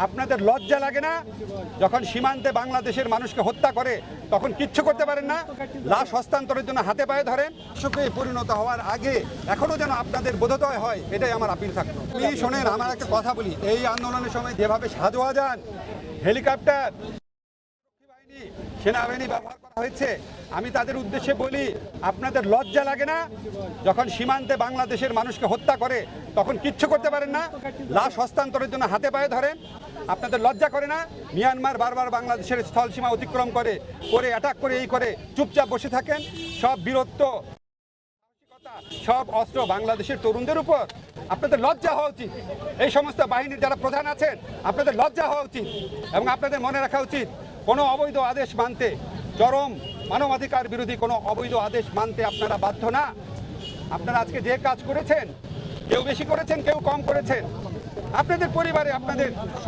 আপনাদের লজ্জা লাগে না? যখন সীমান্তে বাংলাদেশের মানুষকে হত্যা করে তখন কিচ্ছু করতে পারেন না? লাশ হস্তান্তরের জন্য হাতে পায়ে ধরেন। শোকে পরিণত হওয়ার আগে এখনো যেন আপনাদের বোধোদয় হয়, এটাই আমার আপিল থাকতো। আপনি শোনেন, আমার একটা কথা বলি, এই আন্দোলনের সময় যেভাবে সাজোয়াজান হেলিকপ্টার সেনাবাহিনী ব্যবহার করা হয়েছে, আমি তাদের উদ্দেশ্যে বলি, আপনাদের লজ্জা লাগে না? যখন সীমান্তে বাংলাদেশের মানুষকে হত্যা করে তখন কিচ্ছু করতে পারেন না? লাশ হস্তান্তরের জন্য হাতে পায়ে ধরেন। আপনাদের লজ্জা করে না? মিয়ানমার বারবার বাংলাদেশের স্থল সীমা অতিক্রম করে অ্যাটাক করে এই করে চুপচাপ বসে থাকেন। সব বীরত্ব, সব অস্ত্র বাংলাদেশের তরুণদের উপর। আপনাদের লজ্জা হওয়া উচিত। এই সমস্ত বাহিনীর যারা প্রধান আছেন, আপনাদের লজ্জা হওয়া উচিত এবং আপনাদের মনে রাখা উচিত, কোনো অবৈধ আদেশ মানতে, চরম মানবাধিকার বিরোধী কোনো অবৈধ আদেশ মানতে আপনারা বাধ্য না। আপনারা আজকে যে কাজ করেছেন, কেউ বেশি করেছেন, কেউ কম করেছেন, আপনাদের পরিবারে আপনাদের